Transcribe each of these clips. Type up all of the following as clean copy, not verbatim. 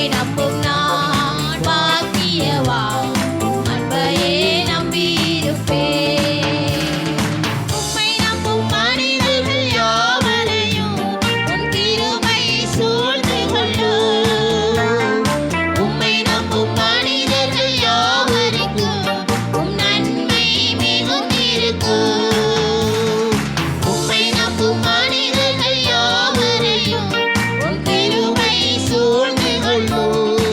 நம்பும் நான் பாக்கியவான். அன்பையே நம்பியிருப்பேன். உம்மை நம்பும் மனிதர்கள் யாவரையும் உம் கிருபை சூழ்ந்து கொள்ளும். உம்மை நம்பும் மனிதர்கள் யாவருக்கும் உம் நன்மை மிகுந்திருக்கும். உம்மை நம்பும் மனிதர்கள் யாவரையும் உம் கிருபை சூழ்ந்து கொள்ளும்.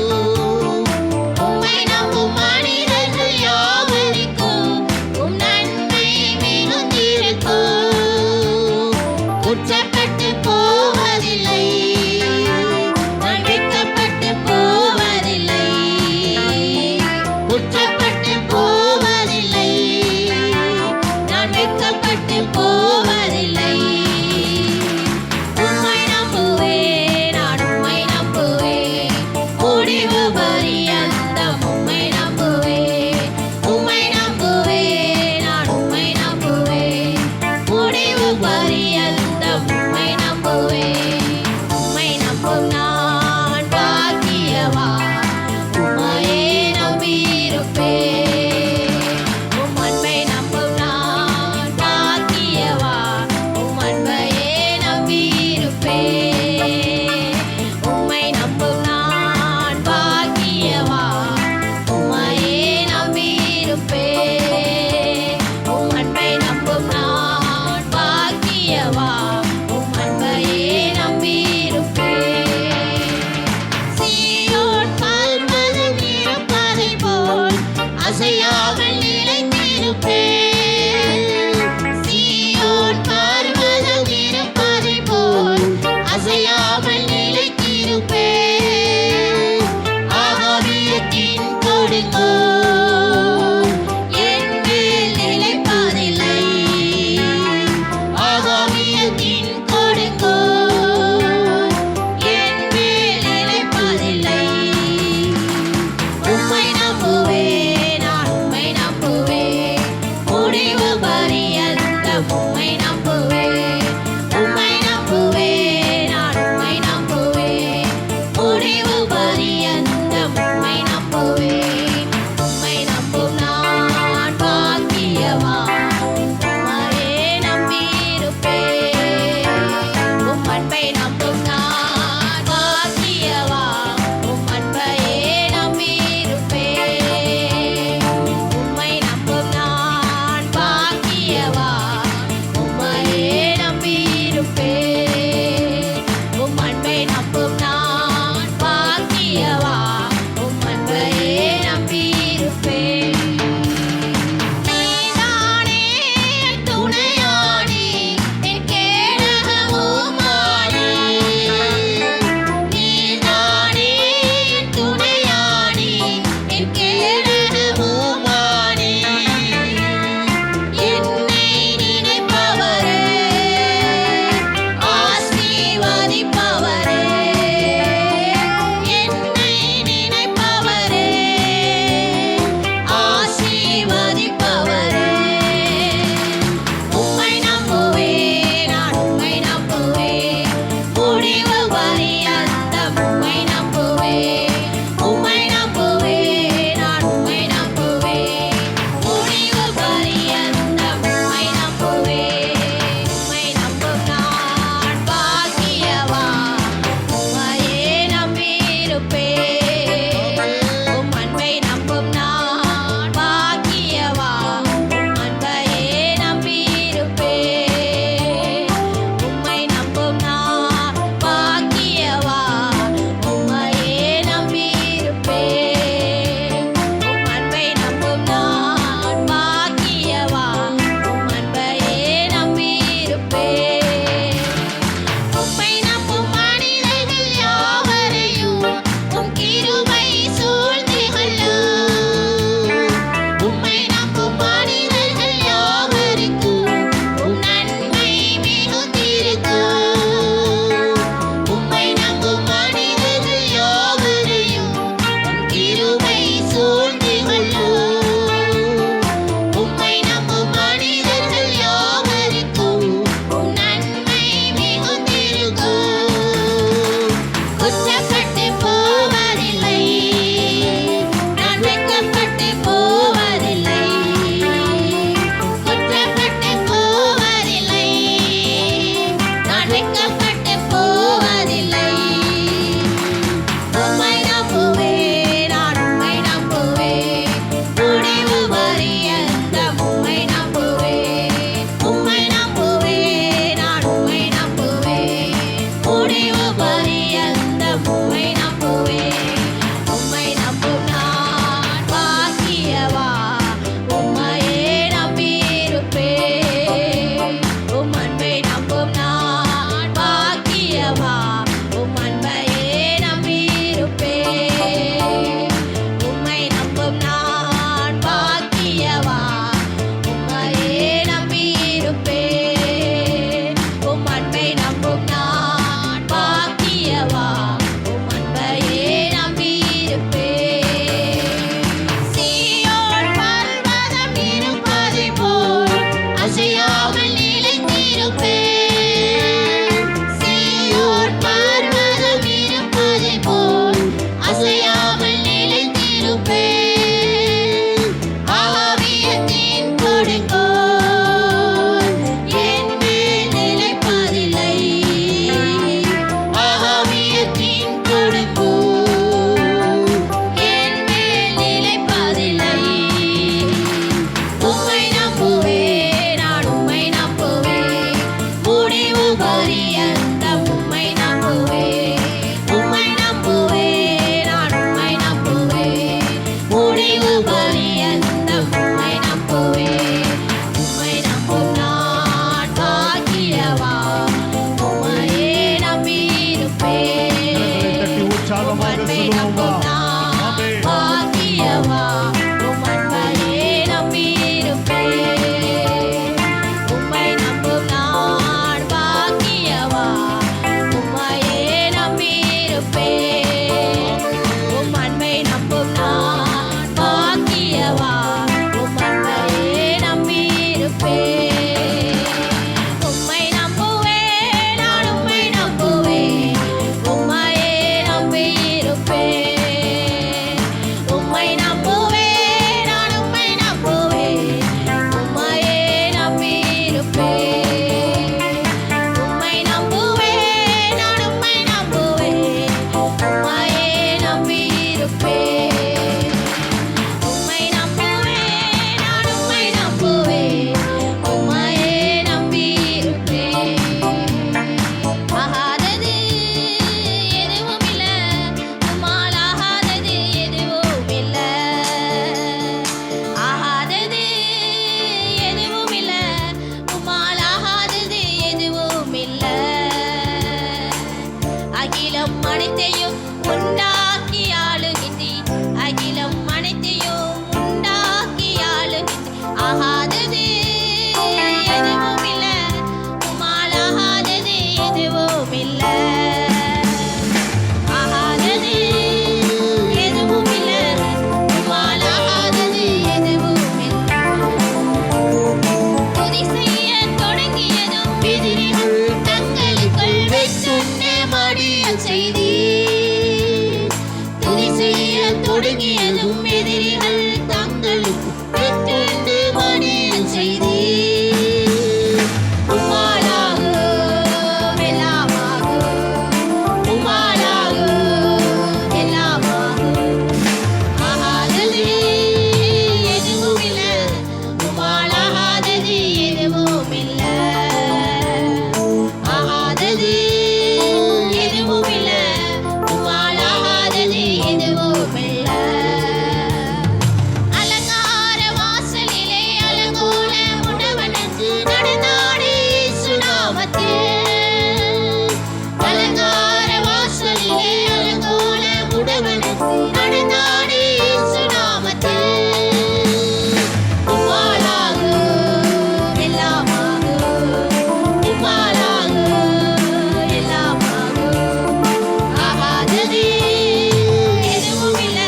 நம்பும் நான் பாக்கியவா உம் அன்பையே நம்பியிருப்பேன். உம்மை நம்பும் நான் பாக்கியவா உம்மையே நம்பியிருப்பேன். உம் அன்பை நம்பும் நான் பாக்கியவா உம் அன்பையே நம்பியிருப்பேன். உம்மை நம்புவேன் நான் உம்மை நம்புவேன் உம்மையே நம்பியிருப்பேன். உம்மை நம்புவேன் நான் உம்மை நம்புவேன் உம்மையே நம்பியிருப்பேன். உம்மை நம்புவேன் நான் உம்மை நம்புவேன் உம்மையே நம்பியிருப்பேன். உம்மை நம்புவேன் நான் உம்மை நம்புவேன் உம்மையே நம்பியிருப்பேன். ஆகாதது எதுவும் இல்ல உம்மால் ஆகாதது எதுவும் இல்ல. ஆகாதது எதுவும் இல்ல உம்மால் ஆகாதது எதுவும் இல்ல. அகிலம் அனைத்தையும் உண்டாக்கி ஆளுகின்றீர். அகிலம் அனைத்தையும் உண்டாக்கி ஆளுகின்றீர். ஆகாதது எதுவும் இல்ல உம்மால் ஆகாதது எதுவும் இல்ல. ஆகாதது எதுவும் இல்ல உம்மால் ஆகாதது எதுவும் இல்ல. துதி செய்ய தொடங்கியதும் எதிரிகள் தங்களுக்குள் வெட்டுண்டு மடியச் செய்தீர். துதி செய்ய தொடங்கியதும் எதிரிகள் தங்களுக்கு வெட்டுண்டு மடியச் செய்தீர். உம்மாலாகும் எல்லாமாகும். உம்மாலாகும் எல்லாமாகும். ஆகாதது எதுவும் இல்ல உம்மால் ஆகாதது எதுவும் இல்ல. ஆகாதது எதுவும் இல்ல உம்மால் ஆகாதது எதுவும் இல்ல. அலங்கார வாசலிலே அலங்கோல உணவனுக்கு நடந்தாடி இயேசு நாமத்தில். அலங்கார வாசலிலே அலங்கோல உணவனுக்கு நடந்தாடி இயேசு நாமத்தில். உம்மாலாகும் எல்லாமாகும். உம்மாலாகும் எல்லாமாகும். ஆகாதது எதுவும் இல்ல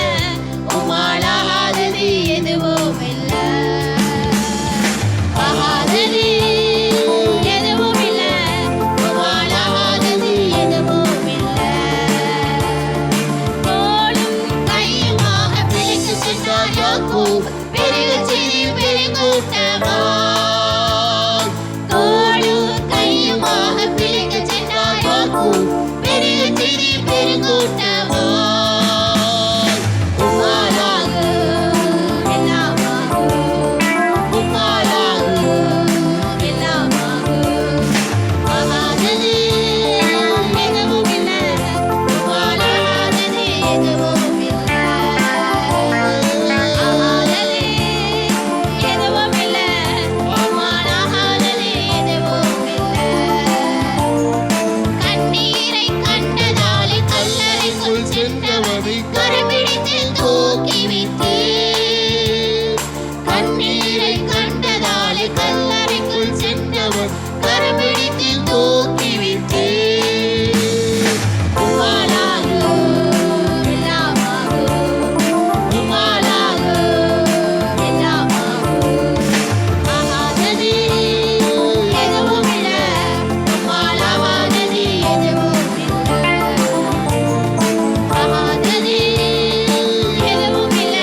உம்மால் ஆகாதது எதுவும் இல்ல. ஆகாதது எதுவும் இல்ல உம்மால் ஆகாதது எதுவும் இல்ல. தோளும் கையுமாக பிழைத்துச் சென்றார் யாக்கோபு பெருகச் சிறி பெருங்கூட்டமாய். தோளும் கையுமாக பிழைத்துச் சென்றார் யாக்கோபு பெருகச் சிறி பெருங்கூட்டமாய். உம்மாலாகும் எல்லாமாகும். உம்மாலாகும் எல்லாமாகும். ஆகாதது எதுவும் இல்ல உம்மால் ஆகாதது எதுவும் இல்ல. ஆகாதது எதுவும் இல்ல உம்மால் ஆகாதது எதுவும் இல்ல. கண்ணீரை கண்டதாலே கல்லறைக்குள் சென்றவனை கரம்பிடித்து தூக்கி வைத்தீர். கண்ணீரை கண்டதாலே கல்லறைக்குள் சென்றவன் கரம்பிடித்து தூக்கி வைத்தீர். உம்மாலாகும் எல்லாமாகும். உம்மாலாகும் எல்லாமாகும். ஆகாதது எதுவும் இல்ல உம்மால் ஆகாதது எதுவும் இல்ல. ஆகாதது எதுவும் இல்ல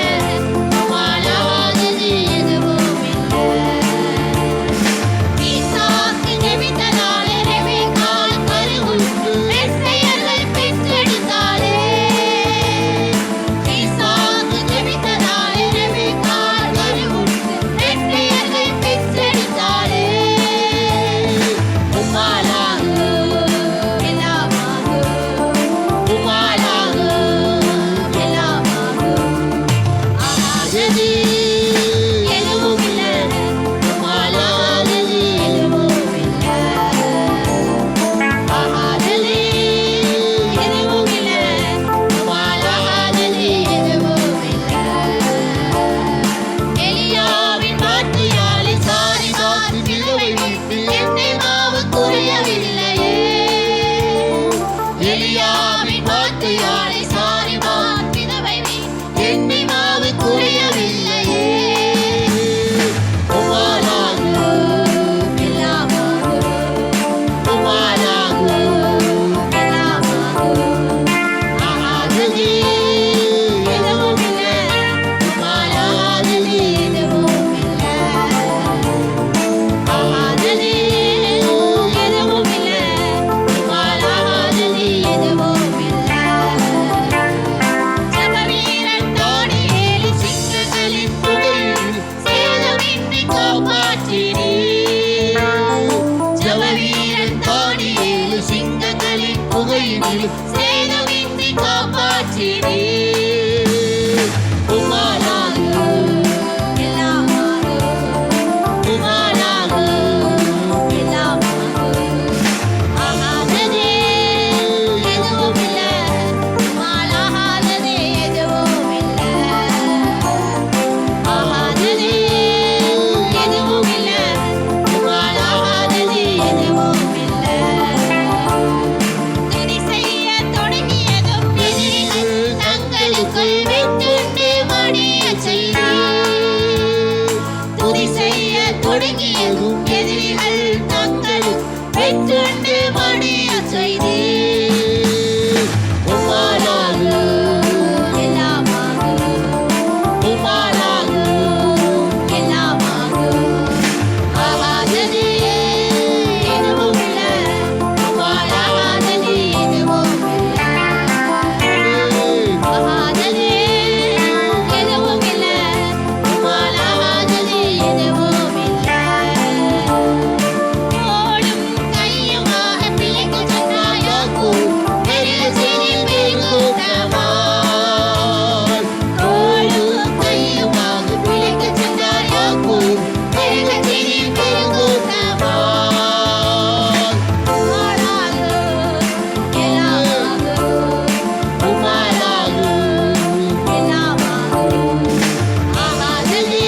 செய்தி உம்மாலாகும் எல்லாமாகும் உம்மாலாகும் எல்லாமாகும் ஆகாததே எதுவும் இல்லை உம்மாலாகாததே எதுவும் இல்லை ஆகாததே எதுவும் இல்லை உம்மாலாகாததே எதுவும் இல்லை துதி செய்ய தொடங்கியதும் எதிரிகள் தங்களுக்குள் விட்டுண்டு மடியச் செய்தீர். துதி செய்ய தொடங்கியதும் எதிரிகள் தங்களுக்குள் விட்டுண்டு மடியச் செய்தீர். உம்மாலாகும் எல்லாமாகும் உம்மாலாகும் எல்லாமாகும் ஆகாததே எதுவும் இல்லை உம்மாலாகாததே எதுவும் இல்லை ஆகாததே எதுவும் இல்லை உம்மாலாகாததே எதுவும் இல்லை ஓடும் கையுமாக பிழைக்கச் சொன்னாய் யாக்கோப் பெருசினில் பெருங்கூட்டமாய் ஓடும் கையுமாக பிழைக்கச் சொன்னாய் யாக்கோப் பெருசினில் பெருங்கூட்டமாய் உம்மாலாகும் எல்லாமாகும் உம்மாலாகும் எல்லாமாகும் ஆகாததே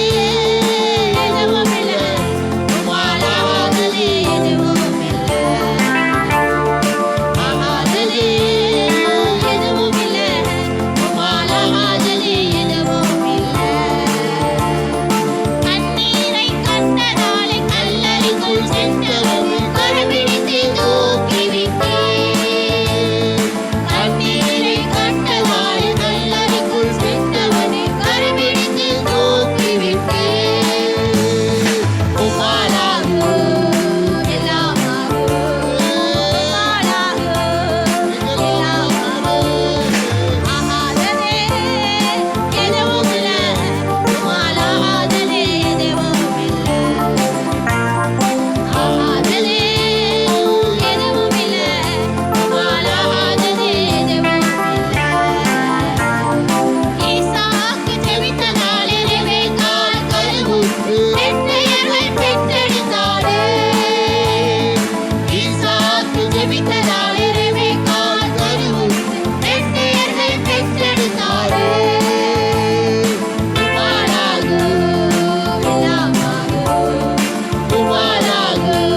எதுவும் இல்லை உம்மாலாகாததே எதுவும் இல்லை ஆகாததே எதுவும் இல்லை உம்மாலாகாததே எதுவும் இல்லை கண்ணீரை கண்டதாலே கல்லறைக்குள் சென்றவர்கள் கரம்பிடித்து தூக்கிவிட்டீர். கண்ணீரை கண்டதாலே கல்லறைக்குள் சென்றவனை கரம்பிடித்து தூக்கிவிட்டீர். உம்மாலாகும் எல்லாமாகும் உம்மாலாகும் எல்லாமாகும் ஆகாததே எதுவும் இல்லை உம்மாலாகாததே எதுவும் இல்லை ஆகாததே எதுவும் இல்லை உம்மாலாகாததே எதுவும் இல்லை ஈசாக்கு ஜெபித்ததாலே ரெபெக்காள் கருவுற்று ரெட்டையர்கள் பெற்றெடுத்தாளே. ஈசாக்கு ஜெபித்ததாலே ரெபெக்காள் கருவுற்று ரெட்டையர்கள் பெற்றெடுத்தாளே. உம்மாலாகும் எல்லாமாகும் உம்மாலாகும்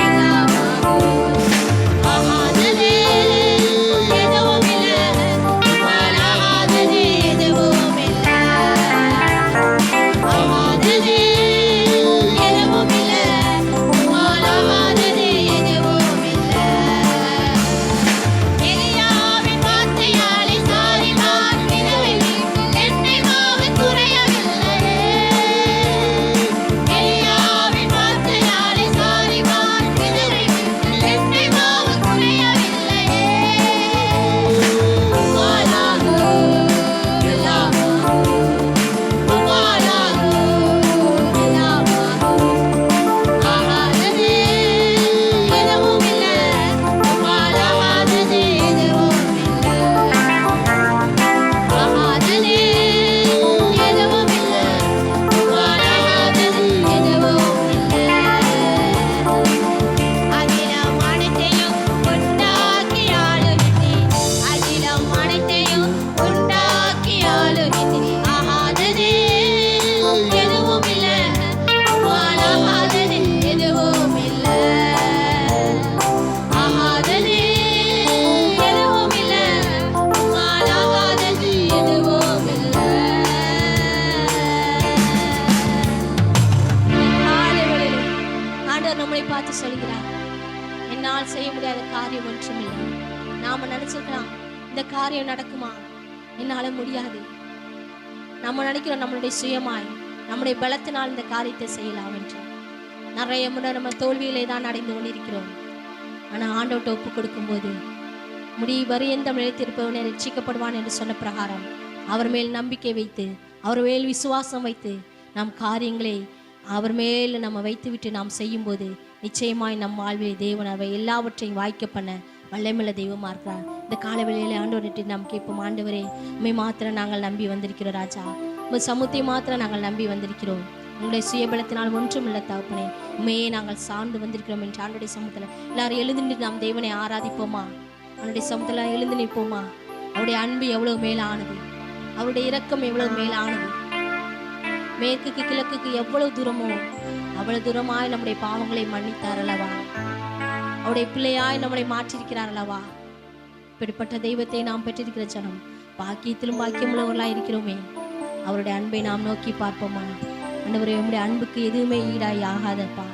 எல்லாமாகும் ஆகாததே எதுவும் இல்லை உம்மாலாகாததே எதுவும் இல்லை ஆகாததே எதுவும் இல்லை உம்மாலாகாததே எதுவும் இல்லை எலியாவின் வார்த்தையாலே சாரிமான் விதவை வீட்டில் எண்ணெய் மாவு குறையவில்லையே. எலியாவின் வார்த்தையாலே சாரிமான் விதவை வீட்டில் எண்ணெய் மாவு குறையவில்லையே. உம்மாலாகும் எல்லாமாகும் உம்மாலாகும் எல்லாமாகும் ஆகாததே எதுவும் இல்லை உம்மாலாகாததே எதுவும் இல்லை ஆகாததே எதுவும் இல்லை உம்மாலாகாததே எதுவும் இல்லை அகிலம் அனைத்தையும் உண்டாக்கி ஆளுகிறீர். அகிலம் அனைத்தையும் உண்டாக்கி ஆளுகிறீர். ஆகாததே எதுவும் இல்லை உம்மாலாகாததே எதுவும் இல்லை ஆகாததே எதுவும் இல்லை உம்மாலாகாததே எதுவும் இல்லை. காலைவேளையிலே ஆண்டவர் நம்மளை பார்த்து சொல்கிறார், என்னால் செய்ய முடியாத காரியம் ஒன்றுமில்லை. நாம நினைச்சிருக்கலாம் இந்த காரியம் நடக்குமா, என்னால முடியாது. நம்ம நினைக்கிறோம் நம்மளுடைய சுயமாய் நம்முடைய பலத்தினால் இந்த காரியத்தை செய்யலாம் என்று. நிறைய முறை நம்ம தோல்வியிலே தான் அடைந்து கொண்டிருக்கிறோம். ஆனால் ஆண்டவர்கிட்ட ஒப்பு கொடுக்கும்போது முடி பரியந்தம் நிலைத்திருப்பவனை ரட்சிக்கப்படுவான் என்று சொன்ன பிரகாரம் அவர் மேல் நம்பிக்கை வைத்து அவர் மேல் விசுவாசம் வைத்து நம் காரியங்களை அவர் மேல் நம்ம வைத்துவிட்டு நாம் செய்யும்போது நிச்சயமாய் நம் வாழ்வில் தேவன் அவை எல்லாவற்றையும் வாய்க்க பண்ண வல்லமையுள்ள தெய்வமா இருக்கிறார். இந்த கால வேளையில ஆண்டவர்கிட்ட நாம் கேட்போம், ஆண்டவரே உம்மை மாத்திரம் நாங்கள் நம்பி வந்திருக்கிறோம் ராஜா, உங்கள் சமூகத்தை மாத்திரம் நாங்கள் நம்பி வந்திருக்கிறோம், உங்களுடைய சுயபலத்தினால் ஒன்றும் இல்லை தகப்பனே, உண்மையே நாங்கள் சார்ந்து வந்திருக்கிறோம் என்று ஆண்டவருடைய சமூகத்தில் எல்லாரும் எழுந்து நாம் தேவனை ஆராதிப்போமா? அவனுடைய சமூகத்தில் எழுந்து நிற்போமா? அவருடைய அன்பு எவ்வளவு மேலானது, அவருடைய இரக்கம் எவ்வளவு மேலானது. மேற்குக்கு கிழக்குக்கு எவ்வளவு தூரமோ அவ்வளவு தூரமாய் நம்முடைய பாவங்களை மன்னித்தார் அல்லவா, அவருடைய பிள்ளையாய் நம்மளை மாற்றிருக்கிறார் அல்லவா. இப்படிப்பட்ட தெய்வத்தை நாம் பெற்றிருக்கிற ஜனம் பாக்கியத்திலும் பாக்கியமுள்ளவர்களாக இருக்கிறோமே. அவருடைய அன்பை நாம் நோக்கி பார்ப்போமா? ஆண்டவரே உம்முடைய அன்புக்கு எதுவுமே ஈடாய் ஆகாதப்பா.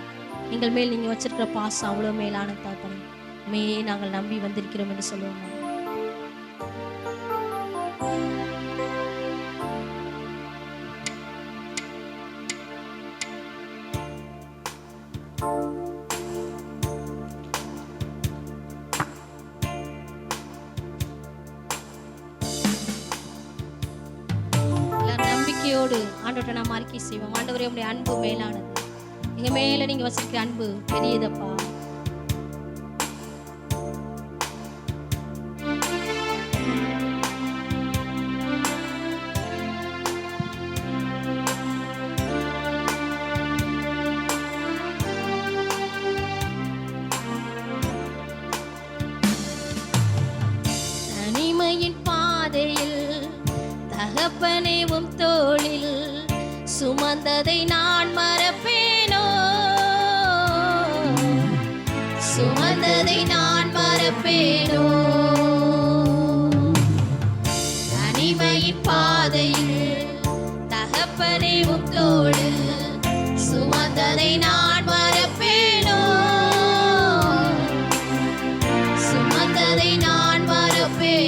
எங்கள் மேல் நீங்க வச்சிருக்கிற பாசம் அவ்வளவு மேலான தகப்பனே, உம்மையே நாங்கள் நம்பி வந்திருக்கிறோம் என்று சொல்லுவோமா? நம்பிக்கையோடு ஆண்டவரை நாம் அறிக்கை செய்வோம். ஆண்டவரே உம்முடைய அன்பு மேலானது, எங்க மேல நீங்க வச்சிருக்கிற அன்பு பெரியதப்பா. தனிமையின் பாதையில் தகப்பனே உம் தோளில் சுமந்ததை நான் மறப்பேனோ, சுமந்ததை நான் மறப்பேனோ. தனிமையின் பாதையில் தகப்பனே உம் தோளில் சுமந்ததை நான் மறப்பேனோ, சுமந்ததை நான் மறப்பேனோ.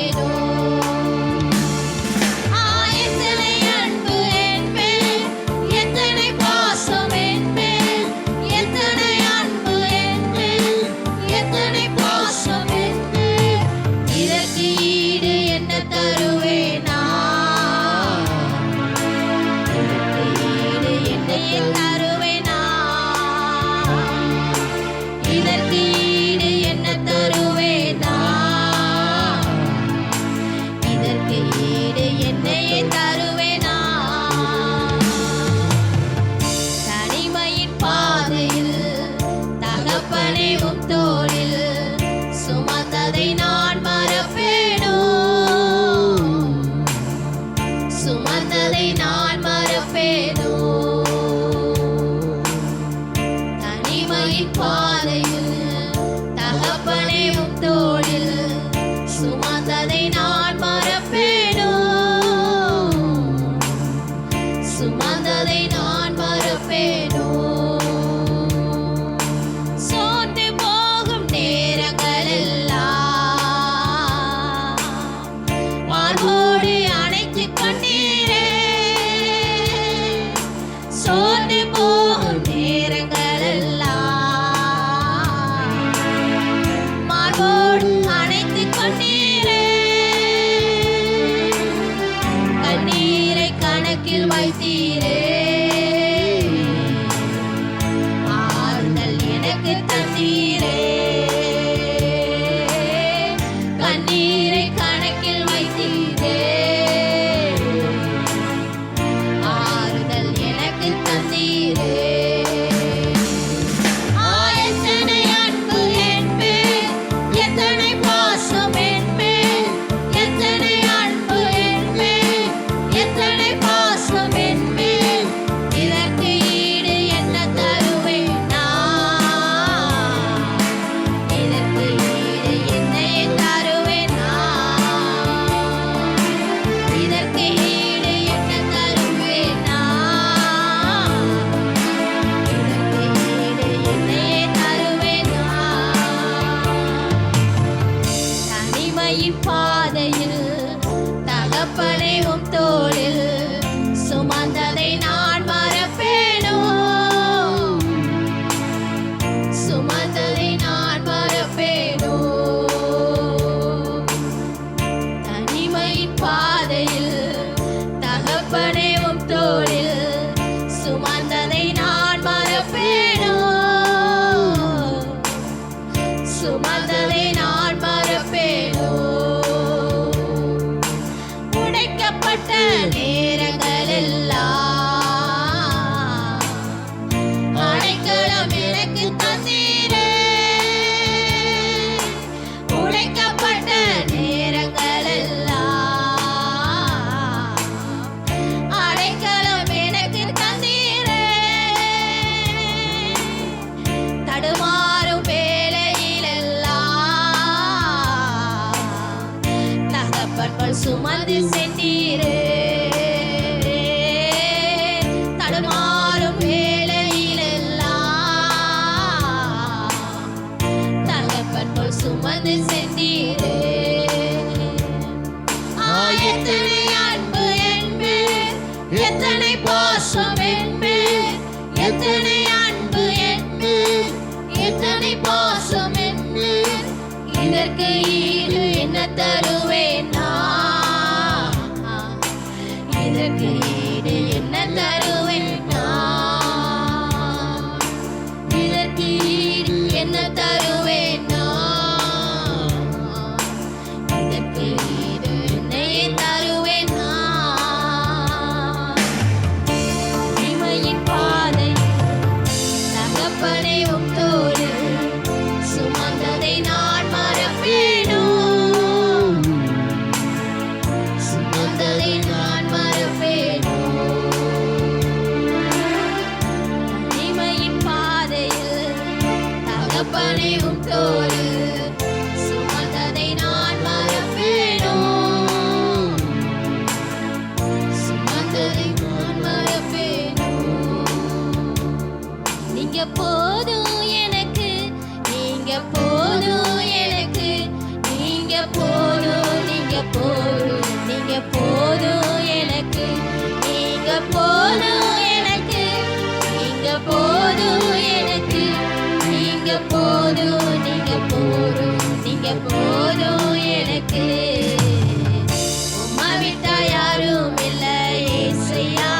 சுமந்ததை நான் உழைக்கப்பட்ட நேரங்கள் எல்லாம் அடைக்கலம் எனக்கு தந்தீரே. உழைக்கப்பட்ட நேரங்கள் எல்லாம் அடைக்கலம் எனக்கு தந்தீரே. தடுமாறும் வேளையிலெல்லாம் தகப்பன்கள் சுமந்து சென்றீரே. தடுமாறும் வேளையிலெல்லாம் தகப்பன்கள் சுமந்து சென்றீரே. எத்தனை அன்பு என்பேன், எத்தனை பாசம் என்பேன், எத்தனை அன்பு என்பேன், எத்தனை பாசம் என்பேன். இதற்கு ஈடு என்ன தருவேன் நான்? இதற்கு ஈடு என்ன தருவேன் நான்? இதற்கு ஈடு என்ன தருவேன் நான்? இதற்கு ஈடு என்னையே தருவேன் நான். இமையின் பாதை தகப்பனை உத்தோடு சுமந்ததை நான் மறப்பேனோ? சுமந்ததை நான் மறப்பேனோ? இமையின் பாதையில் தகப்பனை உத்தோடு சுமந்ததை நான் மறப்பேனோ? சுமந்ததை நான் மறப்பேனோ? நீங்க போதும் எனக்கு, நீங்க போதும் எனக்கு, நீங்க போதும், நீங்க போதும், நீங்க போதும் எனக்கு, நீங்க போதும் எனக்கு, நீங்க போதும் எனக்கு, நீங்க போதும், நீங்க போதும், நீங்க போதும் எனக்கு. உம்மை விட்டா யாரும் இல்லை ஏசையா.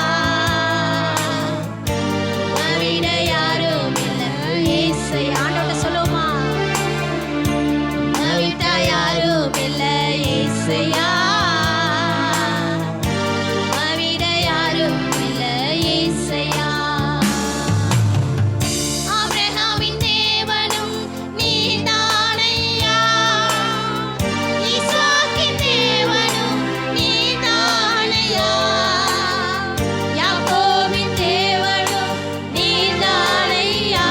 உம்மை விட யாரும் இல்லை ஏசையா. ஆண்டவர்ட்ட சொல்லுவோமா? உம்மை விட்டா யாரும் இல்லை ஏசையா. உம்மை விட யாரும் இல்லை ஏசையா. ஆபிரகாமின் தேவனும் நீதானையா. ஈசாக்கின் தேவனும் நீதானையா. யாக்கோபின் தேவனும் நீதானையா.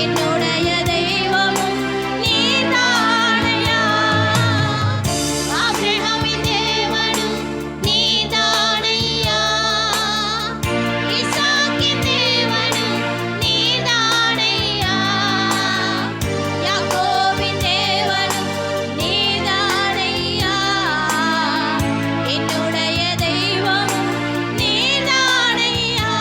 என்னுடைய தெய்வமும் நீதானையா. ஆபிரகாமின் தேவனும் நீதானையா. ஈசாக்கின் தேவனும் நீதானையா. யாக்கோபின் தேவனும் நீதானையா. என்னுடைய தெய்வமும் நீதானையா.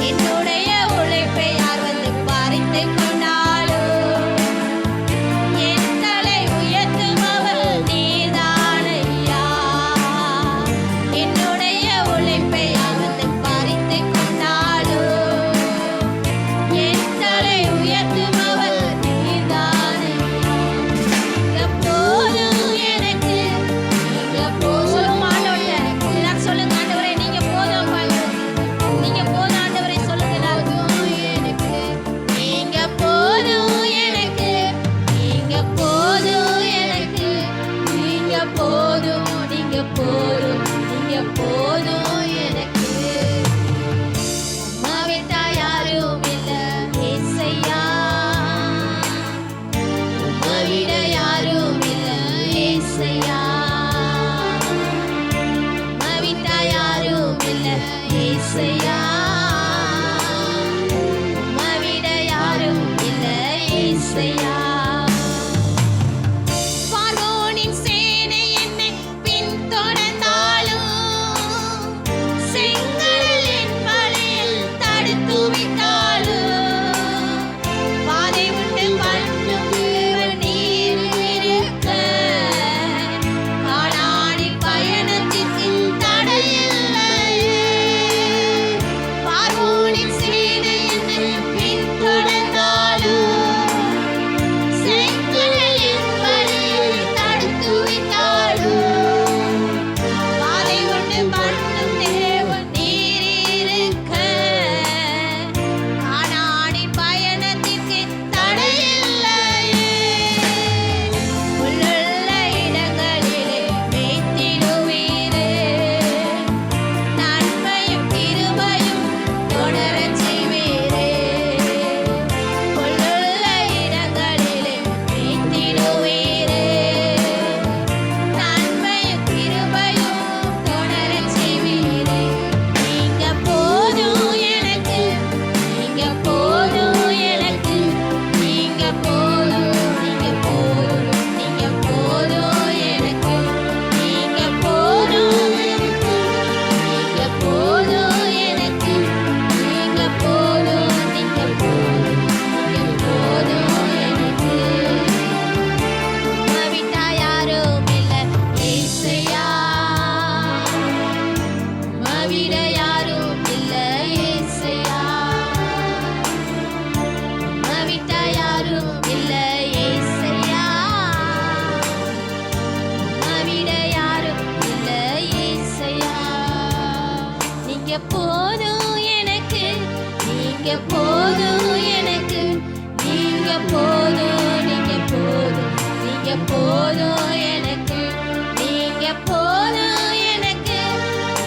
என்னுடைய உழைப்பை யார் வந்து பறித்துக் கொண்டாலும் என் தலை உயர்த்துபவர் நீதானையா. என்னுடைய உழைப்பை யார் வந்து பறித்துக் கொண்டாலும் என் தலை உயர்த்துபவர் நீதானையா. எப்போதும் எனக்கு நீங்க போதும். ஆண்டவரே எல்லாரும் சொல்லுங்க, ஆண்டவரே நீங்க போதும், நீங்க போதும் ஆண்டவரே சொல்லுங்க எல்லாரும். எனக்கு நீங்க போதும் எனக்கு, நீங்க போதும் எனக்கு, நீங்க போதும், நீங்க போதும், நீங்க போதும் எனக்கு. உம்மை விட்டா யாரும் இல்லை ஏசையா. உம்மை விட யாரும் இல்லை ஏசையா. உம்மை விட்டா யாரும் இல்லை ஏசையா. உம்மை விட யாரும் இல்லை ஏசையா. பார்வோனின் சேனை என்னை பின்தொடர்ந்தாலும் போதும் எனக்கு, நீங்க போதும், நீங்க போதும், நீங்க போதும் எனக்கு, நீங்க போதும் எனக்கு,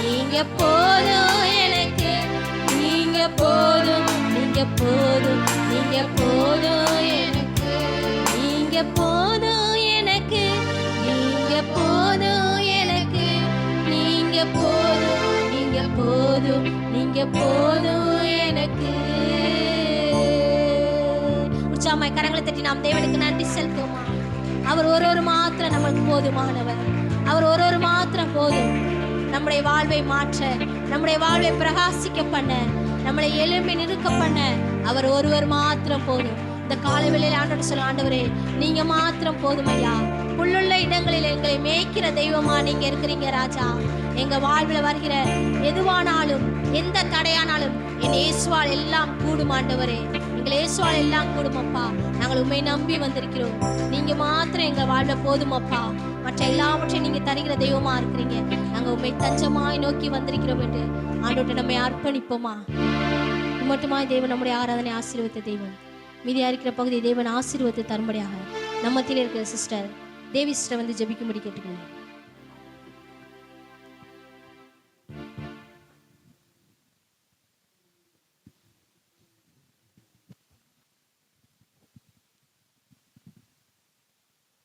நீங்க போதும் எனக்கு, நீங்க போதும், நீங்க போதும், நீங்க போதும் எனக்கு, நீங்க போதும் எனக்கு, நீங்க போதும் எனக்கு, நீங்க போதும், நீங்க போதும், நீங்க போதும் எனக்கு. உற்சாகமாய் கரங்களை தட்டி நாம் தேவனுக்கு நன்றி செலுத்துவோமா? அவர் ஒரு மாத்திரம் நமக்கு போதுமானவர். அவர் ஒரு மாத்திரம் போதும் நம்முடைய வாழ்வை மாற்ற, நம்முடைய வாழ்வை பிரகாசிக்க பண்ண, நம்மளை எழும்பி நிற்க பண்ண அவர் ஒருவர் மாத்திரம் போதும். இந்த காலவேளையில் ஆண்டவர் சொல்ல, ஆண்டவரே நீங்க மாத்திரம் போதும் ஐயா. புல்லுள்ள இடங்களில் எங்களை மேய்க்கிற தெய்வமா நீங்க இருக்கிறீங்க ராஜா. எங்க வாழ்வில் வருகிற எதுவானாலும், எந்த தடையானாலும் என் இயேசுவால் எல்லாம் கூடும் ஆண்டவரே. எங்கள் இயேசுவால் எல்லாம் கூடுமப்பா. நாங்கள் உண்மை நம்பி வந்திருக்கிறோம். நீங்க மாத்திரம் எங்க வாழ்ல போதுமப்பா. மற்ற எல்லாவற்றையும் நீங்க தருகிற தெய்வமா இருக்கிறீங்க. நாங்கள் உண்மை தஞ்சமாய் நோக்கி வந்திருக்கிறோம் என்று ஆண்டவர்கிட்ட நம்மை அர்ப்பணிப்போமா? மட்டுமாய் தேவன் நம்முடைய ஆராதனை ஆசீர்வதித்த தெய்வம். மீதியா இருக்கிற பகுதி தேவன் ஆசீர்வதித்து தரும்படியாக நம்மத்தில் இருக்கிற சிஸ்டர் தேவி சிஸ்டர் வந்து ஜெபிக்கும்படி கேட்டுக்கொள்கிறேன்.